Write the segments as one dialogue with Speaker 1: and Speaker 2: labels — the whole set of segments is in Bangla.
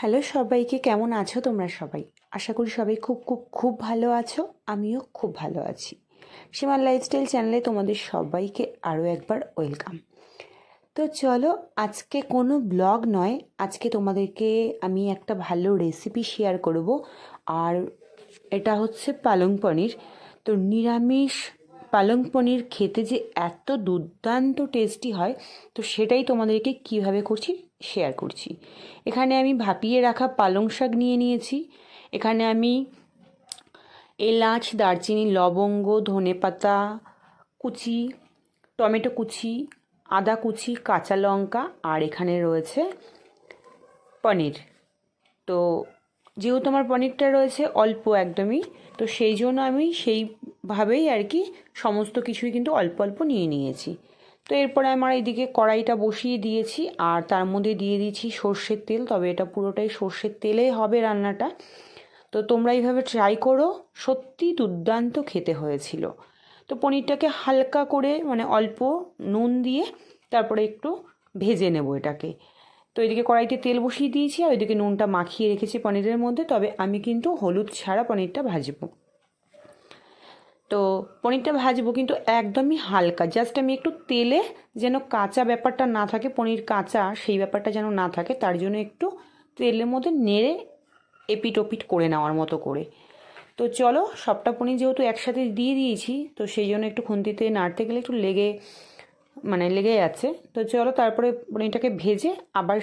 Speaker 1: হ্যালো সবাইকে, কেমন আছো তোমরা সবাই? আশা করি সবাই খুব খুব খুব ভালো আছো। আমিও খুব ভালো আছি। সীমার লাইফস্টাইল চ্যানেলে তোমাদের সবাইকে আরও একবার ওয়েলকাম। তো চলো, আজকে কোনো ব্লগ নয়, আজকে তোমাদেরকে আমি একটা ভালো রেসিপি শেয়ার করব। আর এটা হচ্ছে পালং পনির। তো নিরামিষ পালং পনির খেতে যে এত দুর্দান্ত টেস্টি হয়, তো সেটাই তোমাদেরকে কিভাবে করছি শেয়ার করছি। এখানে আমি ভাপিয়ে রাখা পালং শাক নিয়ে নিয়েছি। এখানে আমি এলাচ, দারচিনি, লবঙ্গ, ধনেপাতা কুচি, টমেটো কুচি, আদা কুচি, কাঁচা লঙ্কা, আর এখানে রয়েছে পনির। তো যেহেতু আমার পনিরটা রয়েছে অল্প একদমই, তো সেই জন্য আমি সেইভাবেই আর কি সমস্ত কিছুই কিন্তু অল্প অল্প নিয়ে নিয়েছি। তো এরপরে আমার এইদিকে কড়াইটা বসিয়ে দিয়েছি, আর তার মধ্যে দিয়ে দিয়েছি সর্ষের তেল। তবে এটা পুরোটাই সর্ষের তেলেই হবে রান্নাটা। তো তোমরা এইভাবে ট্রাই করো, সত্যি দুর্দান্ত খেতে হয়েছিল। তো পনিরটাকে হালকা করে মানে অল্প নুন দিয়ে তারপরে একটু ভেজে নেব এটাকে। তো এদিকে কড়াইতে তেল বসিয়ে দিয়েছি, আর ওইদিকে নুনটা মাখিয়ে রেখেছি পনিরের মধ্যে। তবে আমি কিন্তু হলুদ ছাড়া পনিরটা ভাজবো। তো পনিরটা ভাজবো কিন্তু একদমই হালকা, জাস্ট আমি একটু তেলে যেন কাঁচা ব্যাপারটা না থাকে, পনির কাঁচা সেই ব্যাপারটা যেন না থাকে, তার জন্য একটু তেলের মধ্যে নেড়ে এপিট ওপিট করে নেওয়ার মতো করে। তো চলো, সবটা পনির যেহেতু একসাথে দিয়ে দিয়েছি, তো সেই জন্য একটু খুন্তিতে নাড়তে গেলে একটু লেগে যাচ্ছে। তো চলো, তারপরে পনিরটাকে ভেজে আবার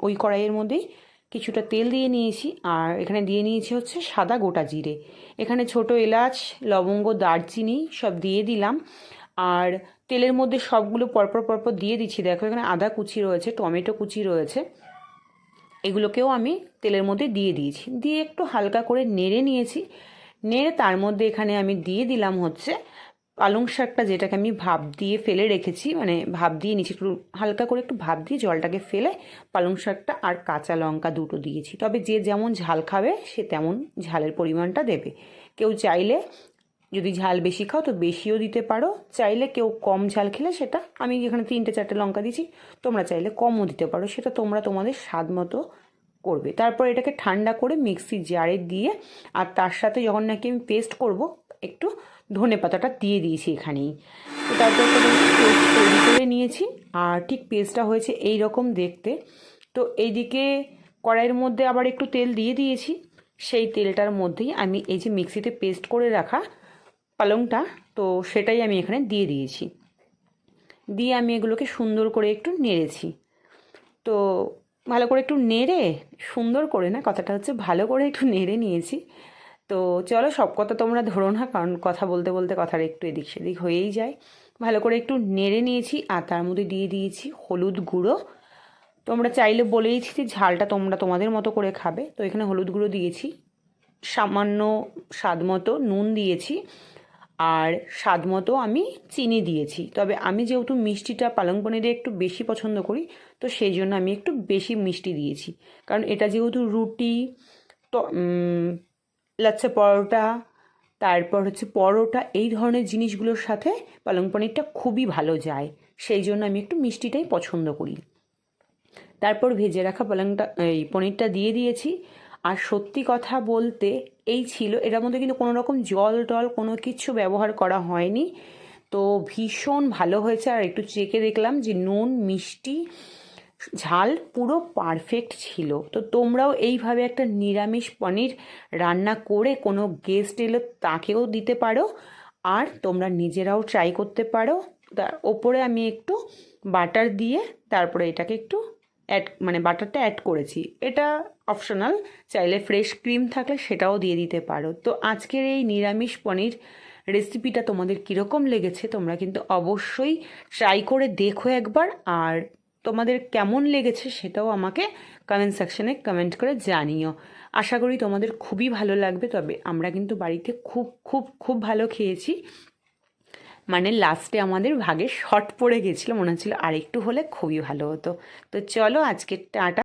Speaker 1: ওই কড়াইয়ের মধ্যেই কিছুটা তেল দিয়ে নিয়েছি, আর এখানে দিয়ে নিয়েছি হচ্ছে সাদা গোটা জিরে। এখানে ছোট এলাচ, লবঙ্গ, দারচিনি সব দিয়ে দিলাম। আর তেলের মধ্যে সবগুলো পরপর পরপর দিয়ে দিচ্ছি। দেখো এখানে আদা কুচি রয়েছে, টমেটো কুচি রয়েছে, এগুলোকেও আমি তেলের মধ্যে দিয়ে দিয়েছি। দিয়ে একটু হালকা করে নেড়ে নিয়েছি। নেড়ে তার মধ্যে এখানে আমি দিয়ে দিলাম হচ্ছে পালং শাকটা, যেটাকে আমি ভাপ দিয়ে ফেলে রেখেছি, মানে ভাপ দিয়ে নিচ্ছি, একটু হালকা করে একটু ভাপ দিয়ে জলটাকে ফেলে পালং শাকটা আর কাঁচা লঙ্কা দুটো দিয়েছি। তবে যে যেমন ঝাল খাবে সে তেমন ঝালের পরিমাণটা দেবে। কেউ চাইলে যদি ঝাল বেশি খাও তো বেশিও দিতে পারো, চাইলে কেউ কম ঝাল খেলে সেটা, আমি এখানে 3-4টে লঙ্কা দিয়েছি, তোমরা চাইলে কমও দিতে পারো, সেটা তোমরা তোমাদের স্বাদ মতো করবে। তারপর এটাকে ঠান্ডা করে মিক্সির জারে দিয়ে, আর তার সাথে যখন নাকি আমি পেস্ট করব, একটু ধনে পাতাটা দিয়ে দিয়েছি এখানেই। তো তারপর পেস্ট তৈরি করে নিয়েছি, আর ঠিক পেস্টটা হয়েছে এই রকম দেখতে। তো এইদিকে কড়াইয়ের মধ্যে আবার একটু তেল দিয়ে দিয়েছি। সেই তেলটার মধ্যেই আমি এই যে মিক্সিতে পেস্ট করে রাখা পালংটা, তো সেটাই আমি এখানে দিয়ে দিয়েছি। দিয়ে আমি এগুলোকে সুন্দর করে একটু নেড়েছি। তো ভালো করে একটু নেড়ে, সুন্দর করে না, কথাটা হচ্ছে ভালো করে একটু নেড়ে নিয়েছি। তো চলো, সব কথা তোমরা ধরো না, কারণ কথা বলতে বলতে কথার একটু এদিক সেদিক হয়েই যায়। ভালো করে একটু নেড়ে নিয়েছি, আর তার মধ্যে দিয়ে দিয়েছি হলুদ গুঁড়ো। তোমরা চাইলে বলেইছি যে ঝালটা তোমরা তোমাদের মতো করে খাবে, তো এখানে হলুদ গুঁড়ো দিয়েছি, সামান্য স্বাদ মতো নুন দিয়েছি, আর স্বাদ মতো আমি চিনি দিয়েছি। তবে আমি যেহেতু মিষ্টিটা পালং পনিরে একটু বেশি পছন্দ করি, তো সেই জন্য আমি একটু বেশি মিষ্টি দিয়েছি। কারণ এটা যেহেতু রুটি, তো লাচ্ছা পরোটা, তারপর হচ্ছে পরোটা, এই ধরনের জিনিসগুলোর সাথে পালং পনিরটা খুবই ভালো যায়, সেই জন্য আমি একটু মিষ্টিটাই পছন্দ করি। তারপর ভেজে রাখা এই পনিরটা দিয়ে দিয়েছি। আর সত্যি কথা বলতে এই ছিল, এটার মধ্যে কিন্তু কোনো রকম জল টল কোনো কিছু ব্যবহার করা হয়নি। তো ভীষণ ভালো হয়েছে। আর একটু চেখে দেখলাম যে নুন, মিষ্টি, ঝাল পুরো পারফেক্ট ছিল। তো তোমরাও এইভাবে একটা নিরামিষ পনির রান্না করে কোনো গেস্ট এলে তাকেও দিতে পারো, আর তোমরা নিজেরাও ট্রাই করতে পারো। তার ওপরে আমি একটু বাটার দিয়ে তারপরে এটাকে একটু বাটারটা অ্যাড করেছি, এটা অপশনাল, চাইলে ফ্রেশ ক্রিম থাকলে সেটাও দিয়ে দিতে পারো। তো আজকের এই নিরামিষ পনির রেসিপিটা তোমাদের কীরকম লেগেছে তোমরা কিন্তু অবশ্যই ট্রাই করে দেখো একবার, আর তোমাদের কেমন লেগেছে সেটাও আমাকে কমেন্ট সেকশনে কমেন্ট করে জানিও। আশা করি তোমাদের খুবই ভালো লাগবে। তবে আমরা কিন্তু বাড়িতে খুব খুব খুব ভালো খেয়েছি, মানে লাস্টে আমাদের ভাগে শর্ট পড়ে গেছিলো, মনে হচ্ছিলো আর একটু হলে খুবই ভালো হতো। তো চলো, আজকে টাটা।